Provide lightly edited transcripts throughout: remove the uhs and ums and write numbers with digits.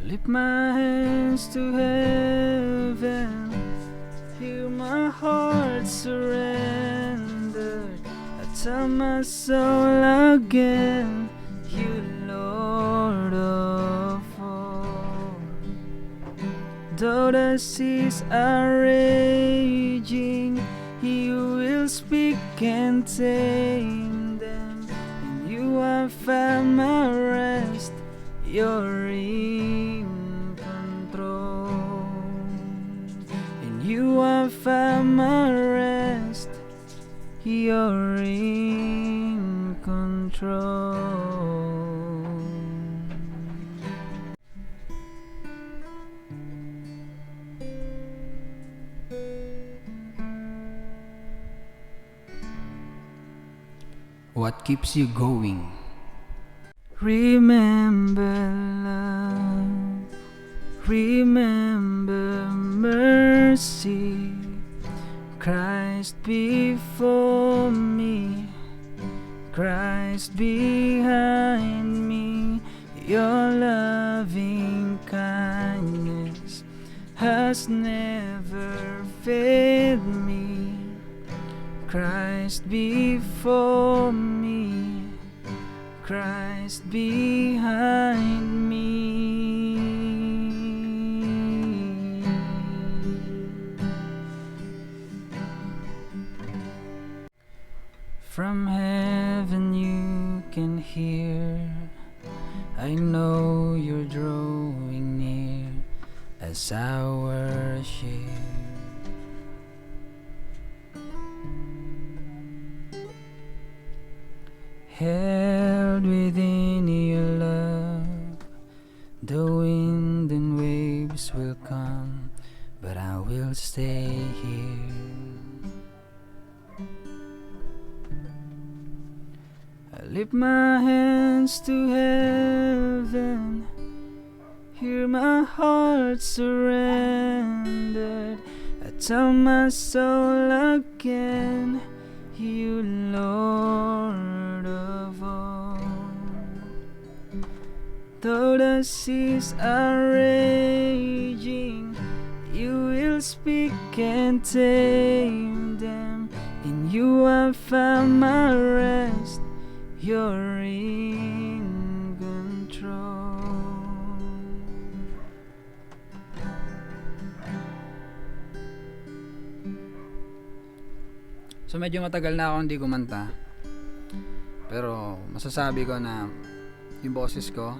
Lift my hands to heaven, hear my heart surrendered. I tell my soul again, you Lord of all. Though the seas are raging, you will speak and tame them, and you have found my rest. You're in control, and you have found my rest. You're in control. What keeps you going? Remember love, remember mercy, Christ before me, Christ behind me. Your loving kindness has never failed me, Christ before me, Christ behind me. From heaven you can hear, I know you're drawing near as I worship. Held within your love, the wind and waves will come, but I will stay here. I lift my hands to heaven, hear my heart surrendered. I tell my soul again, you Lord of all. Though the seas are raging, you will speak and tame them, and you have found my rest. You're in control. So medyo matagal na ako hindi kumanta, pero masasabi ko na yung boses ko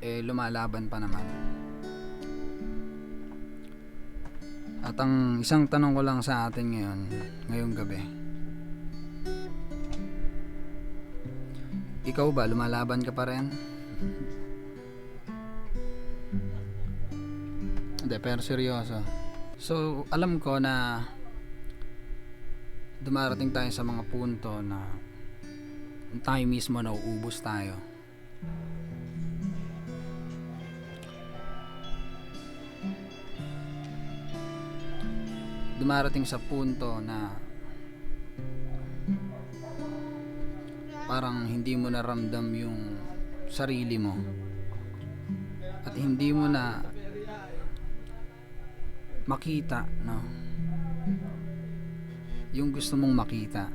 lumalaban pa naman. At ang isang tanong ko lang sa atin ngayong gabi, ikaw ba, lumalaban ka pa rin? Hindi, pero seryoso. So alam ko na dumarating tayo sa mga punto na tayo mismo nauubos tayo. Dumarating sa punto na parang hindi mo naramdam yung sarili mo, at hindi mo na makita, no? Yung gusto mong makita,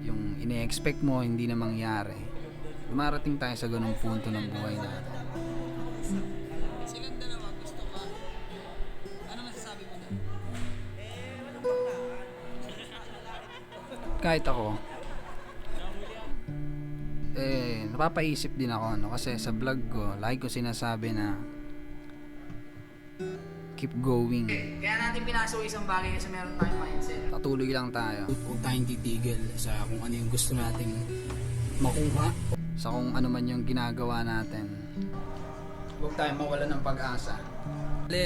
yung ine-expect mo hindi na mangyari. Dumarating tayo sa ganung punto ng buhay natin. Silang dalawa, gusto ka? Ano masasabi mo doon? Kahit ako, napapaisip din ako, no? Kasi sa vlog ko, lagi ko sinasabi na keep going. Kaya natin pinasok isang bagay kasi meron tayong mindset. Patuloy lang tayo Huwag tayong titigil sa kung ano yung gusto nating makuha. sa kung ano man yung ginagawa natin. Huwag tayong mawala ng pag-asa.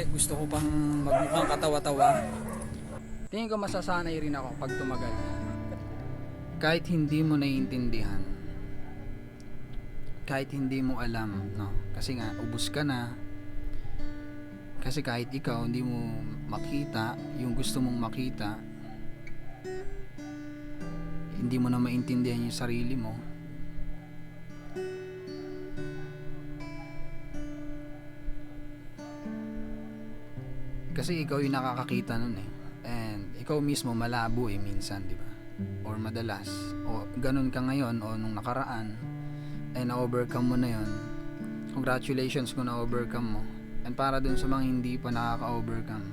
Gusto ko pang magmukhang katawa-tawa. Tingin ko masasanay rin ako pag tumagal. Kahit hindi mo naiintindihan, kahit hindi mo alam, no? Kasi nga ubos ka na, Kasi kahit ikaw hindi mo makita yung gusto mong makita, hindi mo na maintindihan yung sarili mo, kasi ikaw yung nakakakita nun eh. And ikaw mismo malabo eh minsan, di ba? Or madalas. O ganun ka ngayon o nung nakaraan, ay na-overcome mo na yon. Congratulations kung na-overcome mo. And para dun sa mga hindi pa nakaka-overcome,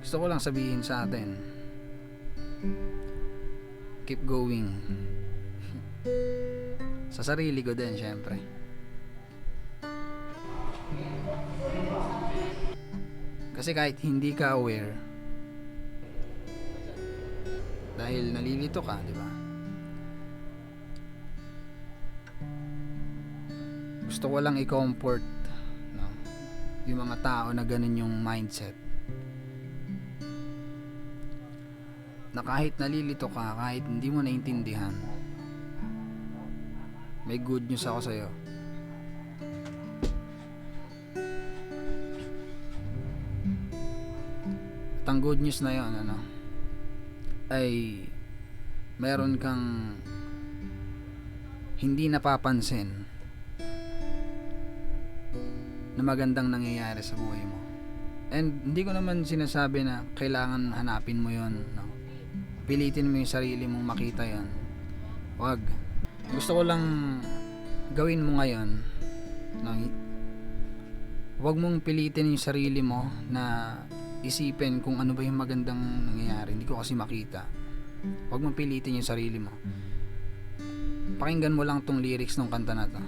gusto ko lang sabihin sa atin, keep going. Sa sarili ko din syempre. Kasi kahit hindi ka aware, dahil nalilito ka, di ba? Gusto ko lang i-comfort, no, yung mga tao na ganun yung mindset. Na kahit nalilito ka, kahit hindi mo naintindihan, may good news ako sa'yo. At ang good news na yon, ano, ay meron kang hindi napapansin na magandang nangyayari sa buhay mo. And hindi ko naman sinasabi na kailangan hanapin mo yon, no? Pilitin mo yung sarili mong makita yon. Wag. Gusto ko lang gawin mo ngayon, no? Wag mong pilitin yung sarili mo na isipin kung ano ba yung magandang nangyayari. Hindi ko kasi makita. Wag mong pilitin yung sarili mo. Pakinggan mo lang tong lyrics ng kanta na to.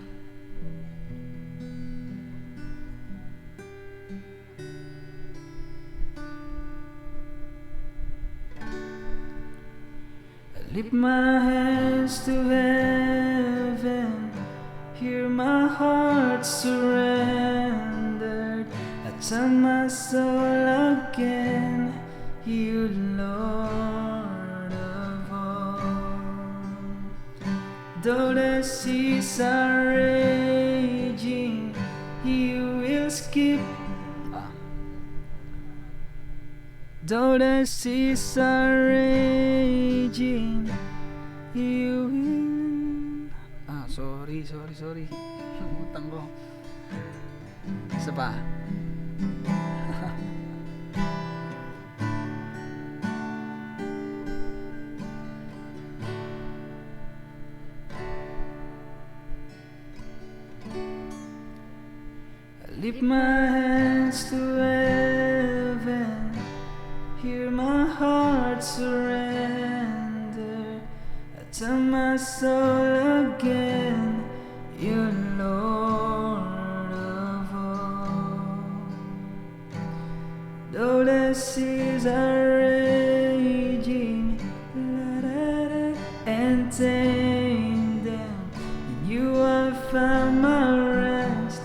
I lift my hands to heaven, hear my heart surrendered. I turn my soul again, you Lord of all. Though the seas are raging, you will skip. Though the seas are raging, you will... sorry. Utang ko. Isa pa. I lift my hands to heaven, hear my heart surrender. I turn my soul again, you Lord of all. Though the seas are raging, and tame them, in you I found my rest.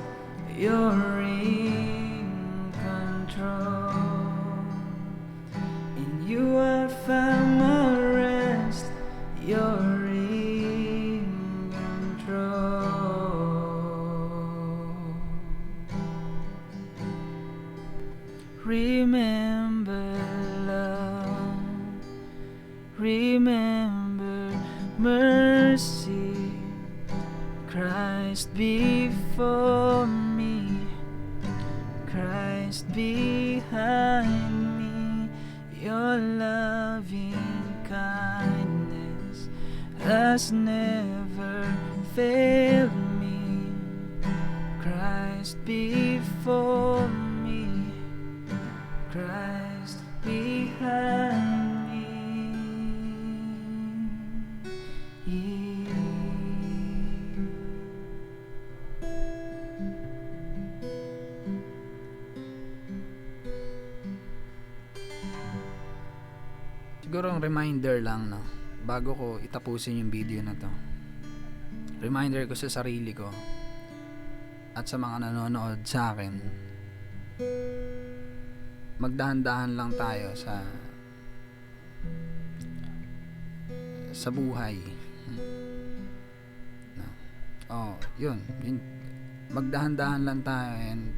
You're in control. In you I found my rest. You're in control. Remember love. Remember mercy. Christ before me, Christ behind me. Your loving kindness has never failed me. Christ before me, Christ behind me. Siguro ang reminder lang, no, bago ko itapusin yung video na to, reminder ko sa sarili ko at sa mga nanonood sa akin, magdahan-dahan lang tayo sa buhay, no? Yun magdahan-dahan lang tayo and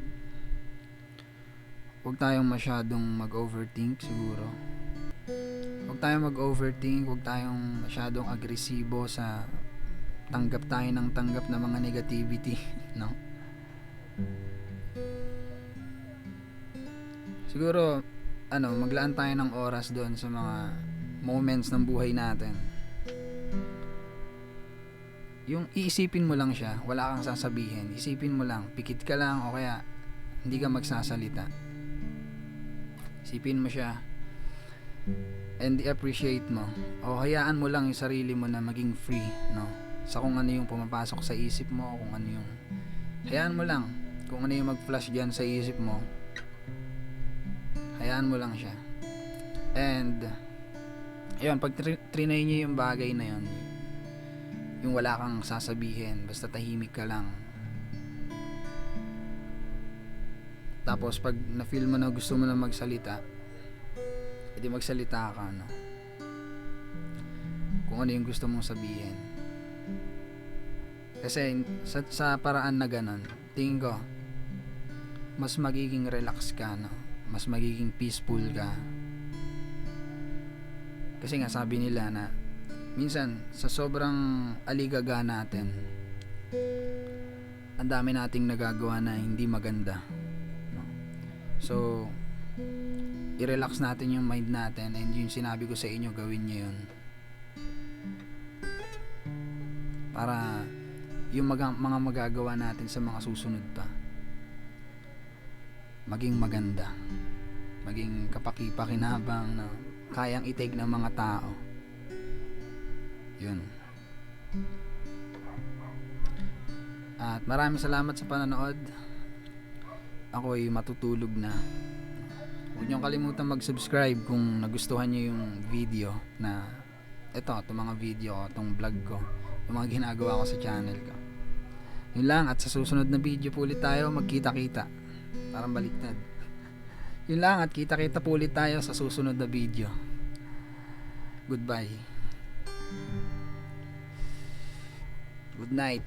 huwag tayong masyadong mag-overthink siguro. Huwag tayong mag-overthink, huwag tayong masyadong agresibo sa tanggap tayo ng tanggap na mga negativity, no? Siguro maglaan tayo ng oras doon sa mga moments ng buhay natin. Yung iisipin mo lang siya, wala kang sasabihin. Isipin mo lang, pikit ka lang o kaya hindi ka magsasalita. Isipin mo siya and i-appreciate mo. O hayaan mo lang yung sarili mo na maging free, no? Sa kung ano yung pumapasok sa isip mo, kung ano yung hayaan mo lang kung ano yung mag-flash diyan sa isip mo. Hayaan mo lang siya. And ayun, pag trinay niyo yung bagay na yun, yung wala kang sasabihin, basta tahimik ka lang. Tapos pag na-feel mo na gusto mo na magsalita, edi magsalita ka, no? Kung ano yung gusto mong sabihin. Kasi sa paraan na ganon, tingin ko mas magiging relax ka, no? Mas magiging peaceful ka. Kasi nga sabi nila na minsan sa sobrang aligaga natin, ang dami nating nagagawa na hindi maganda, no? So i-relax natin yung mind natin, and yung sinabi ko sa inyo, gawin nyo yun para yung mga magagawa natin sa mga susunod pa maging maganda, maging kapaki-pakinabang na kayang i-take ng mga tao. Yun. At maraming salamat sa panonood. Ako'y matutulog na. Huwag niyong kalimutan mag-subscribe kung nagustuhan niyo yung video na itong mga video ko, itong vlog ko, yung mga ginagawa ko sa channel ko. Yun lang, at sa susunod na video po ulit tayo magkita-kita. Parang baliktad. Yun lang, at kita-kita po ulit tayo sa susunod na video. Goodbye. Good night.